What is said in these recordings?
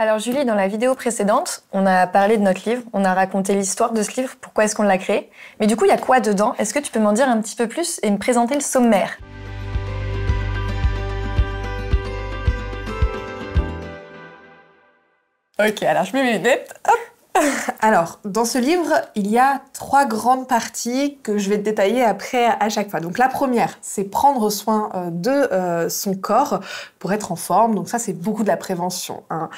Alors Julie, dans la vidéo précédente, on a parlé de notre livre, on a raconté l'histoire de ce livre, pourquoi est-ce qu'on l'a créé. Mais du coup, il y a quoi dedans? Est-ce que tu peux m'en dire un petit peu plus et me présenter le sommaire? Ok, alors je mets mes lunettes. Hop. Alors, dans ce livre, il y a 3 grandes parties que je vais détailler après à chaque fois. Donc la première, c'est prendre soin de son corps pour être en forme. Donc ça, c'est beaucoup de la prévention, hein.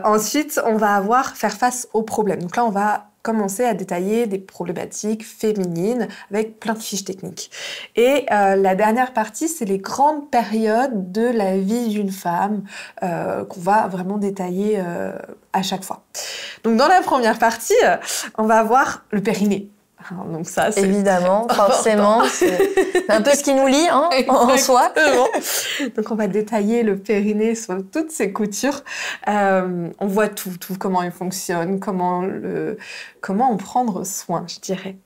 Ensuite, on va faire face aux problèmes. Donc là, on va commencer à détailler des problématiques féminines avec plein de fiches techniques. Et la dernière partie, c'est les grandes périodes de la vie d'une femme qu'on va vraiment détailler à chaque fois. Donc dans la première partie, on va voir le périnée. Donc ça, c'est évidemment, forcément, c'est un peu ce qui nous lie, hein, en soi. Donc on va détailler le périnée sur toutes ses coutures. On voit tout, comment il fonctionne, comment en prendre soin, je dirais.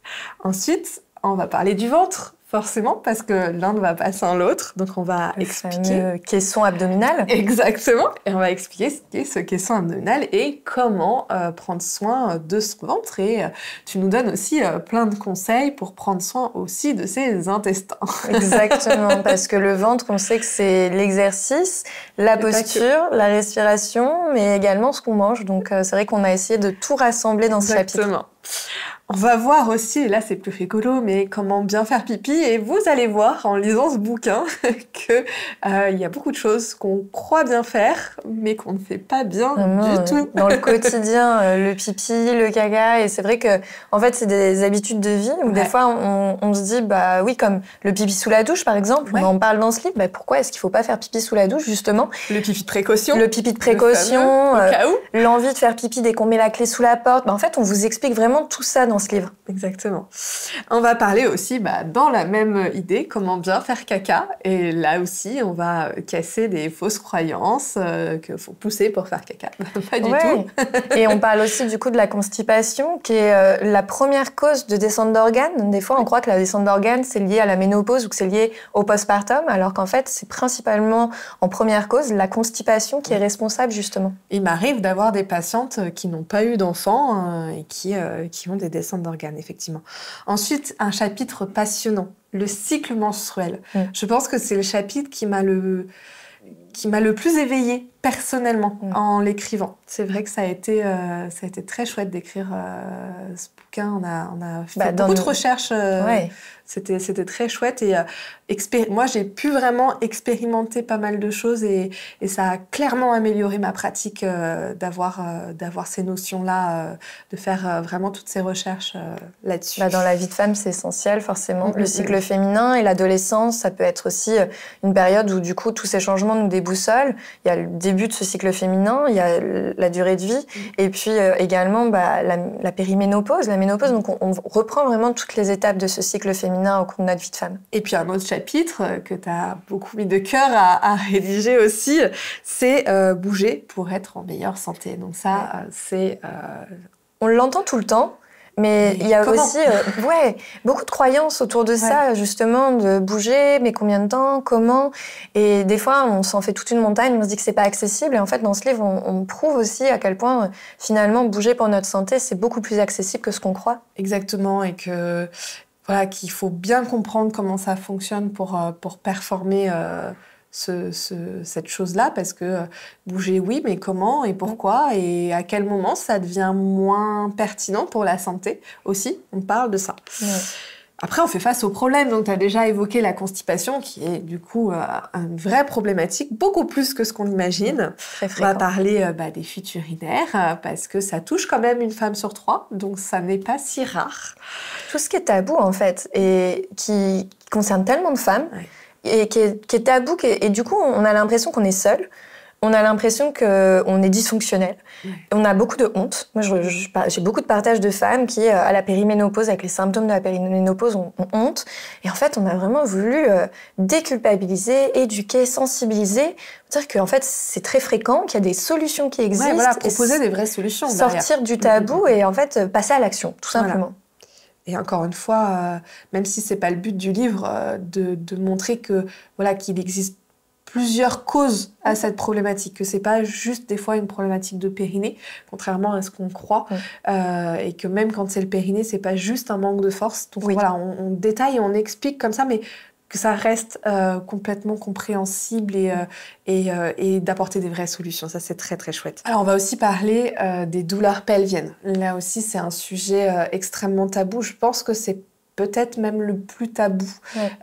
Ensuite, on va parler du ventre. Forcément, parce que l'un ne va pas sans l'autre. Donc, on va expliquer... Le caisson abdominal. Exactement. Et on va expliquer ce qu'est ce caisson abdominal et comment prendre soin de son ventre. Et tu nous donnes aussi plein de conseils pour prendre soin aussi de ses intestins. Exactement, parce que le ventre, on sait que c'est l'exercice, la posture, la respiration, mais également ce qu'on mange. Donc, c'est vrai qu'on a essayé de tout rassembler dans ce chapitre. Exactement. On va voir aussi, et là c'est plus rigolo, mais comment bien faire pipi. Et vous allez voir en lisant ce bouquin que y a beaucoup de choses qu'on croit bien faire, mais qu'on ne fait pas bien du tout. Dans le quotidien, le pipi, le caca, et c'est vrai que en fait c'est des habitudes de vie où des fois on se dit bah oui, comme le pipi sous la douche par exemple, on en parle dans ce livre. Bah, pourquoi est-ce qu'il faut pas faire pipi sous la douche justement? Le pipi de précaution. Le pipi de précaution. Au cas où. L'envie de faire pipi dès qu'on met la clé sous la porte. Bah, en fait, on vous explique vraiment tout ça dans ce livre. Exactement. On va parler aussi, dans la même idée, comment bien faire caca. Et là aussi, on va casser des fausses croyances qu'il faut pousser pour faire caca. Pas du tout. Et on parle aussi du coup de la constipation, qui est la première cause de descente d'organes. Des fois, on croit que la descente d'organes, c'est lié à la ménopause ou que c'est lié au postpartum, alors qu'en fait, c'est principalement en première cause la constipation qui est responsable justement. Il m'arrive d'avoir des patientes qui n'ont pas eu d'enfants et qui ont des descentes d'organes, effectivement. Ensuite, un chapitre passionnant, le cycle menstruel. Je pense que c'est le chapitre qui m'a le plus éveillée personnellement en l'écrivant. C'est vrai que ça a été très chouette d'écrire ce bouquin. On a fait beaucoup de recherches. C'était très chouette et moi j'ai pu vraiment expérimenter pas mal de choses et ça a clairement amélioré ma pratique d'avoir ces notions-là, de faire vraiment toutes ces recherches là-dessus. Dans la vie de femme, c'est essentiel forcément. Le cycle féminin et l'adolescence, ça peut être aussi une période où du coup tous ces changements nous déboussolent. Il y a le début de ce cycle féminin, il y a la durée de vie et puis également la périménopause, la ménopause. Donc on reprend vraiment toutes les étapes de ce cycle féminin au cours de notre vie de femme. Et puis un autre chapitre que tu as beaucoup mis de cœur à rédiger aussi, c'est bouger pour être en meilleure santé. Donc ça, c'est... On l'entend tout le temps. Mais il y a aussi beaucoup de croyances autour de ça, justement, de bouger, mais combien de temps, comment. Et des fois, on s'en fait toute une montagne, on se dit que c'est pas accessible. Et en fait, dans ce livre, on prouve aussi à quel point, finalement, bouger pour notre santé, c'est beaucoup plus accessible que ce qu'on croit. Exactement, et que qu'il faut bien comprendre comment ça fonctionne pour performer cette chose-là, parce que bouger, oui, mais comment et pourquoi et à quel moment ça devient moins pertinent pour la santé aussi. On parle de ça. Après, on fait face aux problèmes. Donc, tu as déjà évoqué la constipation, qui est du coup une vraie problématique, beaucoup plus que ce qu'on imagine. Très fréquent. On va parler des fuites urinaires, parce que ça touche quand même une femme sur 3, donc ça n'est pas si rare. Tout ce qui est tabou, en fait, et qui concerne tellement de femmes, et qui est tabou, et du coup, on a l'impression qu'on est seul. On a l'impression qu'on est dysfonctionnel. On a beaucoup de honte. Moi, j'ai beaucoup de partages de femmes qui, à la périménopause, avec les symptômes de la périménopause, ont honte. Et en fait, on a vraiment voulu déculpabiliser, éduquer, sensibiliser, dire qu'en fait, c'est très fréquent, qu'il y a des solutions qui existent. Proposer des vraies solutions. Sortir du tabou et en fait, passer à l'action, tout simplement. Et encore une fois, même si c'est pas le but du livre, de montrer que qu'il existe plusieurs causes à cette problématique, que c'est pas juste des fois une problématique de périnée, contrairement à ce qu'on croit, et que même quand c'est le périnée, c'est pas juste un manque de force. Donc voilà, on détaille, on explique comme ça, mais que ça reste complètement compréhensible et d'apporter des vraies solutions. Ça, c'est très, très chouette. Alors, on va aussi parler des douleurs pelviennes. Là aussi, c'est un sujet extrêmement tabou. Je pense que c'est peut-être même le plus tabou.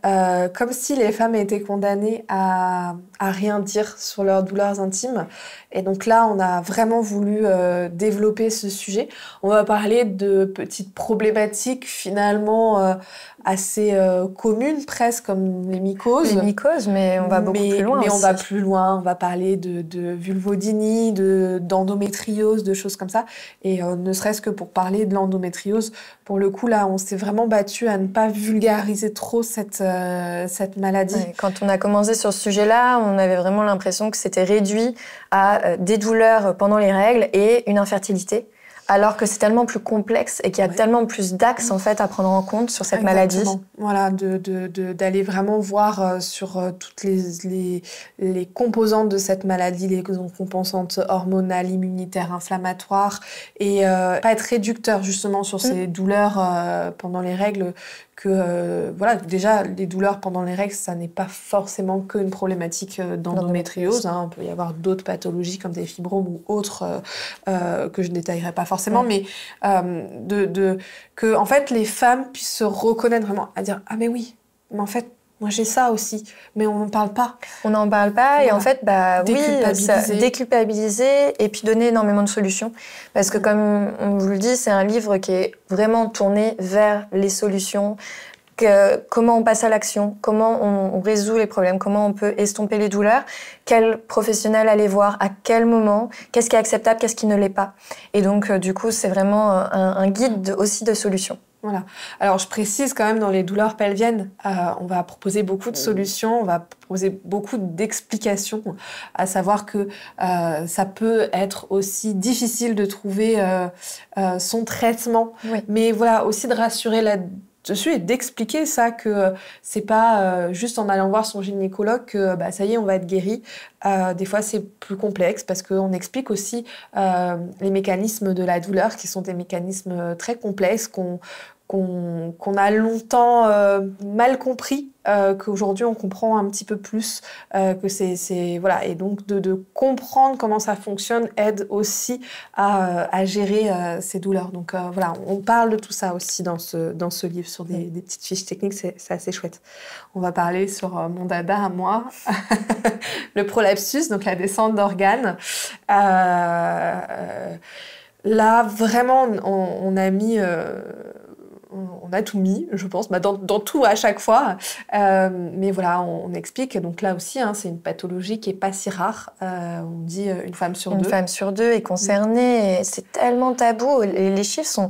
Comme si les femmes étaient condamnées à rien dire sur leurs douleurs intimes. Et donc là, on a vraiment voulu développer ce sujet. On va parler de petites problématiques finalement assez communes presque, comme les mycoses. Les mycoses, mais on va beaucoup plus loin Mais aussi. on va plus loin, on va parler de vulvodynie, d'endométriose, de choses comme ça. Et ne serait-ce que pour parler de l'endométriose, pour le coup, là, on s'est vraiment battu à ne pas vulgariser trop cette maladie. Ouais, quand on a commencé sur ce sujet-là, on avait vraiment l'impression que c'était réduit à des douleurs pendant les règles et une infertilité, alors que c'est tellement plus complexe et qu'il y a tellement plus d'axes en fait à prendre en compte sur cette maladie. Voilà, d'aller vraiment voir sur toutes les composantes de cette maladie, les composantes hormonales, immunitaires, inflammatoires, et pas être réducteur justement sur ces douleurs pendant les règles. Voilà, déjà, les douleurs pendant les règles, ça n'est pas forcément qu'une problématique d'endométriose. Il peut y avoir d'autres pathologies comme des fibromes ou autres que je ne détaillerai pas forcément, mais que en fait, les femmes puissent se reconnaître vraiment, à dire « Ah mais oui, mais en fait, moi j'ai ça aussi », mais on n'en parle pas. On n'en parle pas, voilà. Et en fait, déculpabiliser et puis donner énormément de solutions. Parce que comme on vous le dit, c'est un livre qui est vraiment tourné vers les solutions, comment on passe à l'action, comment on résout les problèmes, comment on peut estomper les douleurs, quel professionnel aller voir, à quel moment, qu'est-ce qui est acceptable, qu'est-ce qui ne l'est pas. Et donc, du coup, c'est vraiment un guide aussi de solutions. Voilà. Alors, je précise quand même, dans les douleurs pelviennes, on va proposer beaucoup de solutions, on va proposer beaucoup d'explications, à savoir que ça peut être aussi difficile de trouver son traitement, mais voilà, aussi de rassurer là-dessus et d'expliquer ça, que c'est pas juste en allant voir son gynécologue que ça y est, on va être guéri. Des fois, c'est plus complexe parce qu'on explique aussi les mécanismes de la douleur, qui sont des mécanismes très complexes qu'on a longtemps mal compris, qu'aujourd'hui on comprend un petit peu plus, que c'est voilà, et donc de comprendre comment ça fonctionne aide aussi à gérer ces douleurs. Donc voilà, on parle de tout ça aussi dans ce livre, sur des petites fiches techniques, c'est assez chouette. On va parler sur mon dada à moi, le prolapsus, donc la descente d'organes. Là, vraiment, on a mis... on a tout mis, je pense, dans tout à chaque fois. Mais voilà, on explique. Donc là aussi, c'est une pathologie qui n'est pas si rare. On dit une femme sur deux. Une femme sur deux est concernée. Et c'est tellement tabou. Les chiffres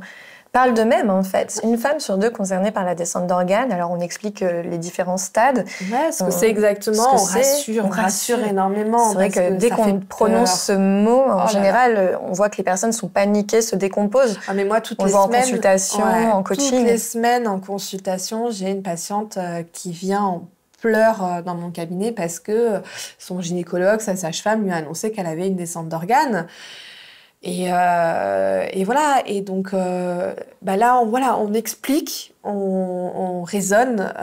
parlent d'eux-mêmes, en fait. Une femme sur deux concernée par la descente d'organes. Alors, on explique les différents stades. Ouais, ce que c'est exactement. On rassure énormément. C'est vrai que dès qu'on prononce ce mot, en général, on voit que les personnes sont paniquées, se décomposent. Ah, mais moi, on le voit en consultation, en coaching. Toutes les semaines, en consultation, j'ai une patiente qui vient en pleurs dans mon cabinet parce que son gynécologue, sa sage-femme, lui a annoncé qu'elle avait une descente d'organes. Et voilà, et donc là, on explique, on raisonne,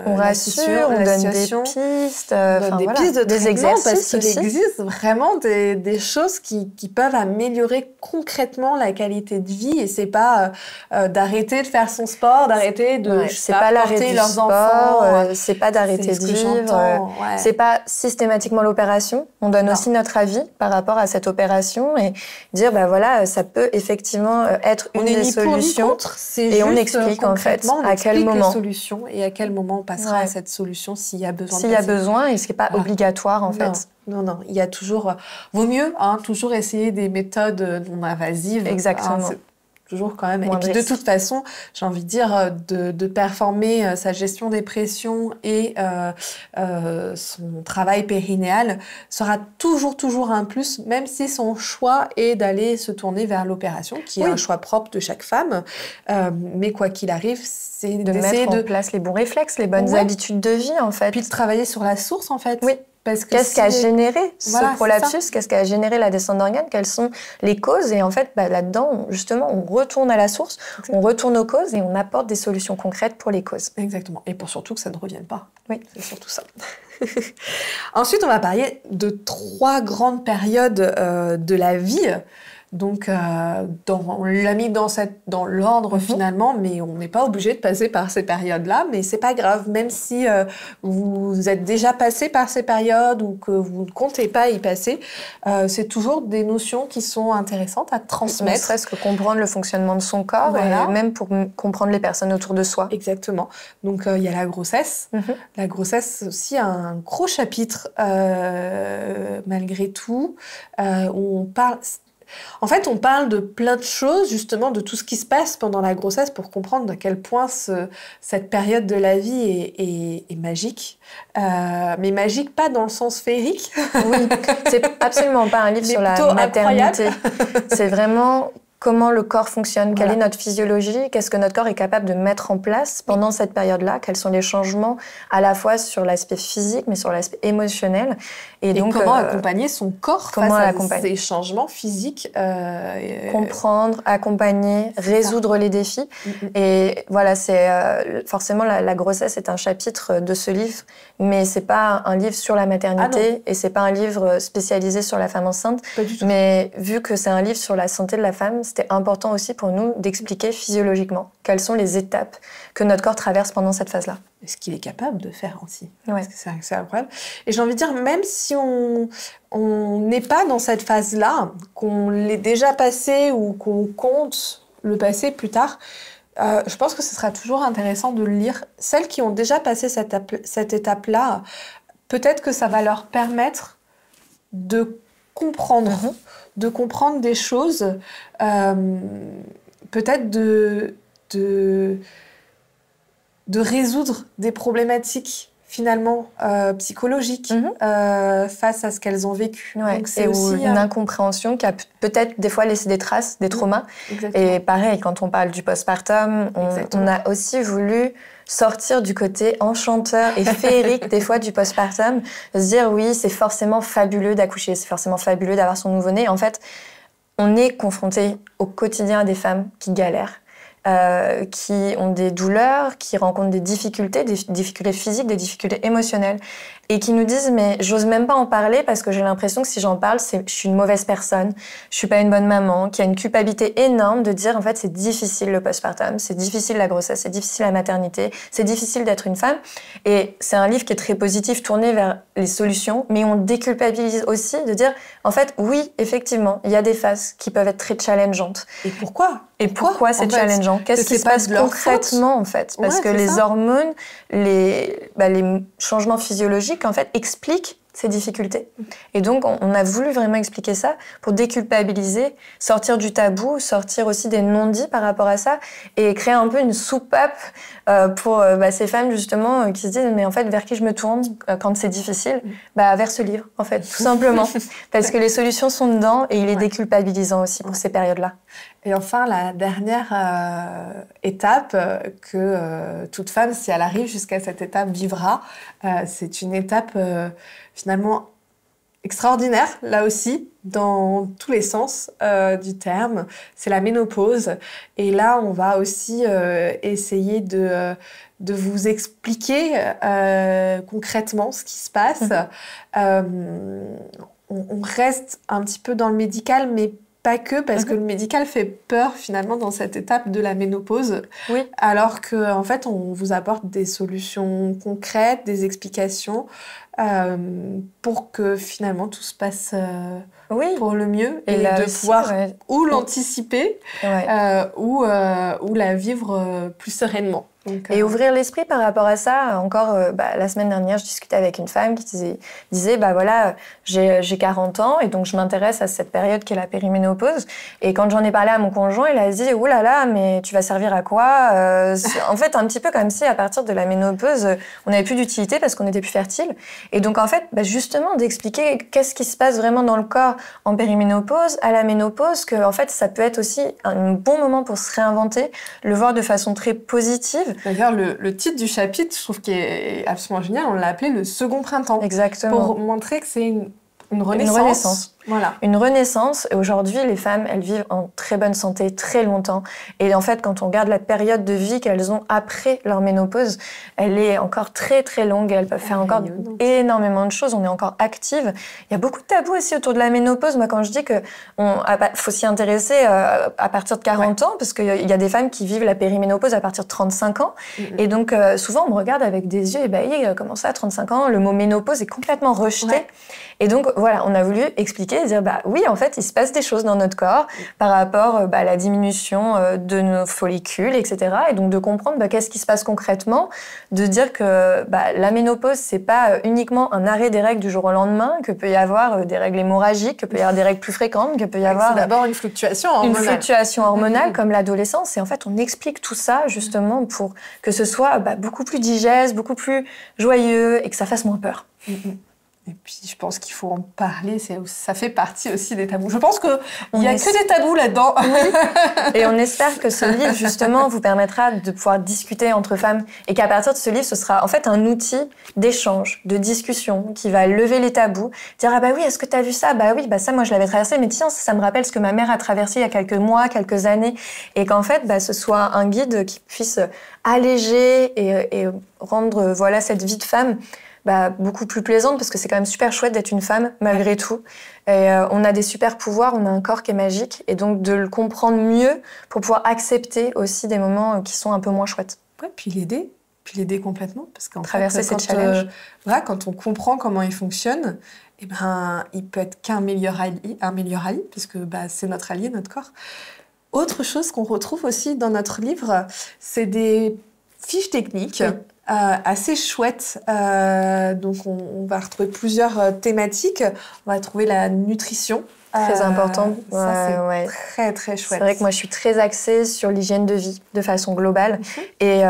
on rassure, on donne des pistes, des pistes de exercices, parce qu'il existe vraiment des choses qui peuvent améliorer concrètement la qualité de vie, et c'est pas d'arrêter de faire son sport, d'arrêter de porter leurs enfants, c'est pas d'arrêter de vivre, c'est pas systématiquement l'opération. On donne aussi notre avis par rapport à cette opération et dire voilà, ça peut effectivement être une des solutions, et on explique en fait à quel moment les solutions et à quel moment on passera à cette solution s'il y a besoin. S'il y a besoin, et ce qui n'est pas obligatoire en fait. Non, il y a toujours vaut mieux toujours essayer des méthodes non invasives. Exactement. Toujours quand même. Et puis de toute façon, j'ai envie de dire, de performer sa gestion des pressions et son travail périnéal sera toujours un plus, même si son choix est d'aller se tourner vers l'opération, qui est un choix propre de chaque femme. Mais quoi qu'il arrive, c'est de mettre en place les bons réflexes, les bonnes habitudes de vie en fait. Puis de travailler sur la source en fait. Oui. Qu'est-ce qui a généré ce prolapsus? Qu'est-ce qui a généré la descente d'organes? Quelles sont les causes? Et en fait, là-dedans, justement, on retourne à la source, on retourne aux causes et on apporte des solutions concrètes pour les causes. Exactement. Et pour surtout que ça ne revienne pas. Oui. C'est surtout ça. Ensuite, on va parler de 3 grandes périodes de la vie. Donc, on l'a mis dans l'ordre finalement, mais on n'est pas obligé de passer par ces périodes-là. Mais c'est pas grave, même si vous êtes déjà passé par ces périodes ou que vous ne comptez pas y passer, c'est toujours des notions qui sont intéressantes à transmettre. Ne serait-ce que comprendre le fonctionnement de son corps et même pour comprendre les personnes autour de soi. Exactement. Donc, il y a la grossesse. La grossesse aussi a un gros chapitre malgré tout où on parle... En fait, on parle de plein de choses, justement, de tout ce qui se passe pendant la grossesse pour comprendre à quel point cette période de la vie est magique. Mais magique, pas dans le sens féerique. Oui, c'est absolument pas un livre sur la maternité. C'est vraiment... comment le corps fonctionne, quelle est notre physiologie, qu'est-ce que notre corps est capable de mettre en place pendant cette période-là, quels sont les changements à la fois sur l'aspect physique mais sur l'aspect émotionnel. Et donc, comment accompagner son corps face à ces changements physiques comprendre, accompagner, résoudre les défis. Et voilà, c'est forcément la grossesse est un chapitre de ce livre, mais c'est pas un livre sur la maternité et c'est pas un livre spécialisé sur la femme enceinte. Pas du tout. Mais vu que c'est un livre sur la santé de la femme, c'était important aussi pour nous d'expliquer physiologiquement quelles sont les étapes que notre corps traverse pendant cette phase-là. Et ce qu'il est capable de faire aussi. Ouais. Parce que c'est incroyable. Et j'ai envie de dire, même si on n'est pas dans cette phase-là, qu'on l'ait déjà passé ou qu'on compte le passer plus tard, je pense que ce sera toujours intéressant de le lire. Celles qui ont déjà passé cette étape-là, peut-être que ça va leur permettre de comprendre, de comprendre des choses, peut-être de résoudre des problématiques finalement psychologiques face à ce qu'elles ont vécu. Ouais. Donc, c'est aussi une incompréhension qui a peut-être des fois laissé des traces, des traumas. Et pareil, quand on parle du postpartum, on a aussi voulu sortir du côté enchanteur et féerique des fois du postpartum, se dire oui, c'est forcément fabuleux d'accoucher, c'est forcément fabuleux d'avoir son nouveau-né. En fait, on est confronté au quotidien à des femmes qui galèrent, qui ont des douleurs, qui rencontrent des difficultés physiques, des difficultés émotionnelles, et qui nous disent « mais j'ose même pas en parler parce que j'ai l'impression que si j'en parle, je suis une mauvaise personne, je suis pas une bonne maman », qui a une culpabilité énorme de dire en fait c'est difficile le postpartum, c'est difficile la grossesse, c'est difficile la maternité, c'est difficile d'être une femme. Et c'est un livre qui est très positif, tourné vers les solutions, mais on déculpabilise aussi de dire en fait oui, effectivement, il y a des phases qui peuvent être très challengeantes. Et pourquoi ? Et pourquoi c'est challengeant? Qu'est-ce qui se passe concrètement en fait? Parce que les hormones, les changements physiologiques en fait expliquent ces difficultés. Et donc on a voulu vraiment expliquer ça pour déculpabiliser, sortir du tabou, sortir aussi des non-dits par rapport à ça et créer un peu une soupape pour ces femmes justement qui se disent mais en fait vers qui je me tourne quand c'est difficile? Vers ce livre en fait, tout simplement. Parce que les solutions sont dedans et il est déculpabilisant aussi pour ces périodes-là. Et enfin, la dernière étape que toute femme, si elle arrive jusqu'à cette étape, vivra, c'est une étape finalement extraordinaire, là aussi, dans tous les sens du terme. C'est la ménopause. Et là, on va aussi essayer de vous expliquer concrètement ce qui se passe. On reste un petit peu dans le médical, mais pas que, parce que le médical fait peur finalement dans cette étape de la ménopause. Oui. Alors qu'en fait, on vous apporte des solutions concrètes, des explications pour que finalement tout se passe pour le mieux et de aussi, pouvoir ou l'anticiper ou la vivre plus sereinement. Donc, et ouvrir l'esprit par rapport à ça. Encore la semaine dernière, je discutais avec une femme qui disait voilà, j'ai 40 ans et donc je m'intéresse à cette période qui est la périménopause. Et quand j'en ai parlé à mon conjoint, il a dit oh là là, mais tu vas servir à quoi? En fait, un petit peu comme si à partir de la ménopause, on n'avait plus d'utilité parce qu'on n'était plus fertile. Et donc en fait, justement d'expliquer qu'est-ce qui se passe vraiment dans le corps en périménopause, à la ménopause, que en fait ça peut être aussi un bon moment pour se réinventer, le voir de façon très positive. D'ailleurs, le titre du chapitre, je trouve qu'il est absolument génial. On l'a appelé le second printemps. Exactement. Pour montrer que c'est une renaissance. Une renaissance. Voilà. Une renaissance. Et aujourd'hui, les femmes, elles vivent en très bonne santé très longtemps. Et en fait, quand on regarde la période de vie qu'elles ont après leur ménopause, elle est encore très très longue. Elles peuvent faire encore énormément de choses. On est encore active. Il y a beaucoup de tabous aussi autour de la ménopause. Moi, quand je dis que faut s'y intéresser à partir de 40 ans, parce qu'il y a des femmes qui vivent la périménopause à partir de 35 ans. Et donc, souvent, on me regarde avec des yeux ébahis. Comment ça, 35 ans? Le mot ménopause est complètement rejeté. Ouais. Et donc, voilà, on a voulu expliquer et dire, oui, en fait, il se passe des choses dans notre corps par rapport à la diminution de nos follicules, etc. Et donc, de comprendre qu'est-ce qui se passe concrètement, de dire que la ménopause, c'est pas uniquement un arrêt des règles du jour au lendemain, que peut y avoir des règles hémorragiques, que peut y avoir des règles plus fréquentes, que peut y avoir... C'est d'abord une fluctuation hormonale. Une fluctuation hormonale, comme l'adolescence. Et en fait, on explique tout ça, justement, pour que ce soit beaucoup plus digeste, beaucoup plus joyeux et que ça fasse moins peur. Et puis, je pense qu'il faut en parler, ça fait partie aussi des tabous. Je pense qu'il n'y a que des tabous là-dedans. Oui. Et on espère que ce livre, justement, vous permettra de pouvoir discuter entre femmes et qu'à partir de ce livre, ce sera en fait un outil d'échange, de discussion qui va lever les tabous. Dire, oui, est-ce que tu as vu ça? Oui, ça, moi, je l'avais traversé, mais tiens, ça me rappelle ce que ma mère a traversé il y a quelques mois, quelques années. Et qu'en fait, ce soit un guide qui puisse alléger et rendre cette vie de femme beaucoup plus plaisante, parce que c'est quand même super chouette d'être une femme, malgré tout. Et on a des super pouvoirs, on a un corps qui est magique, et donc de le comprendre mieux pour pouvoir accepter aussi des moments qui sont un peu moins chouettes. Ouais, puis l'aider complètement, parce qu'en traverser ces challenges. Quand on comprend comment il fonctionne, il peut être qu'un meilleur allié, puisque c'est notre allié, notre corps. Autre chose qu'on retrouve aussi dans notre livre, c'est des fiches techniques. Oui. Assez chouette. Donc, on va retrouver plusieurs thématiques. On va trouver la nutrition. Très important. Ça, c'est très, très chouette. C'est vrai que moi, je suis très axée sur l'hygiène de vie, de façon globale. Et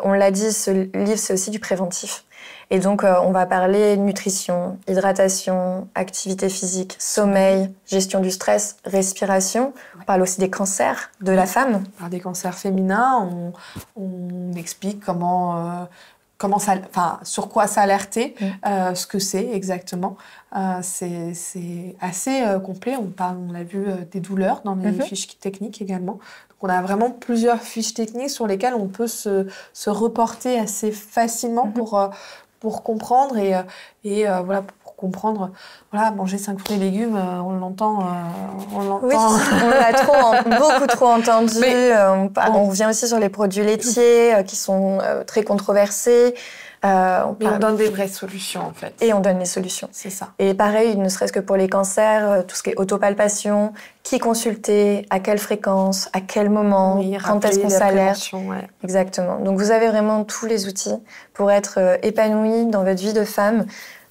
on l'a dit, ce livre, c'est aussi du préventif. Et donc, on va parler nutrition, hydratation, activité physique, sommeil, gestion du stress, respiration. On parle aussi des cancers de la femme. On parle des cancers féminins. On explique sur quoi s'alerter, ce que c'est exactement. C'est assez complet. On l'a vu, des douleurs dans les fiches techniques également. Donc, on a vraiment plusieurs fiches techniques sur lesquelles on peut se reporter assez facilement pour comprendre pour comprendre, manger 5 fruits et légumes, on l'entend. Oui, on l'a beaucoup trop entendu. On revient aussi sur les produits laitiers qui sont très controversés. On donne des vraies solutions, en fait. Et on donne les solutions. C'est ça. Et pareil, ne serait-ce que pour les cancers, tout ce qui est autopalpation, qui consulter, à quelle fréquence, à quel moment, quand est-ce qu'on s'alerte. Exactement. Donc, vous avez vraiment tous les outils pour être épanouie dans votre vie de femme.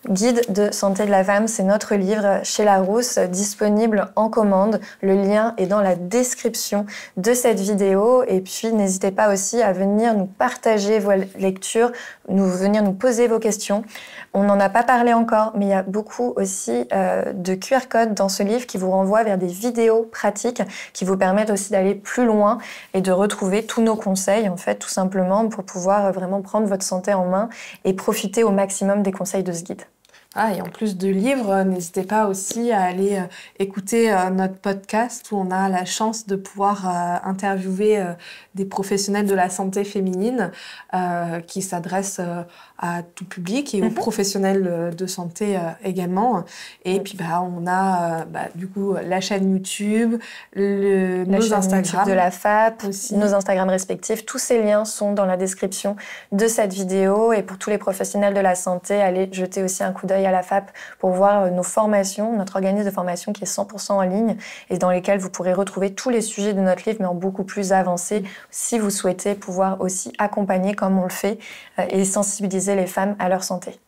Guide de santé de la femme, c'est notre livre chez Larousse, disponible en commande. Le lien est dans la description de cette vidéo. Et puis, n'hésitez pas aussi à venir nous partager vos lectures, venir nous poser vos questions. On n'en a pas parlé encore, mais il y a beaucoup aussi de QR codes dans ce livre qui vous renvoient vers des vidéos pratiques qui vous permettent aussi d'aller plus loin et de retrouver tous nos conseils, en fait, tout simplement, pour pouvoir vraiment prendre votre santé en main et profiter au maximum des conseils de ce guide. Et en plus de livres, n'hésitez pas aussi à aller écouter notre podcast où on a la chance de pouvoir interviewer des professionnels de la santé féminine qui s'adressent à tout public et aux professionnels de santé également. Et puis on a du coup la chaîne YouTube, nos Instagram de la FAP, aussi. Nos Instagram respectifs. Tous ces liens sont dans la description de cette vidéo. Et pour tous les professionnels de la santé, allez jeter aussi un coup d'œil à la FAP pour voir nos formations, notre organisme de formation qui est 100% en ligne et dans lesquels vous pourrez retrouver tous les sujets de notre livre, mais en beaucoup plus avancé, si vous souhaitez pouvoir aussi accompagner comme on le fait et sensibiliser les femmes à leur santé.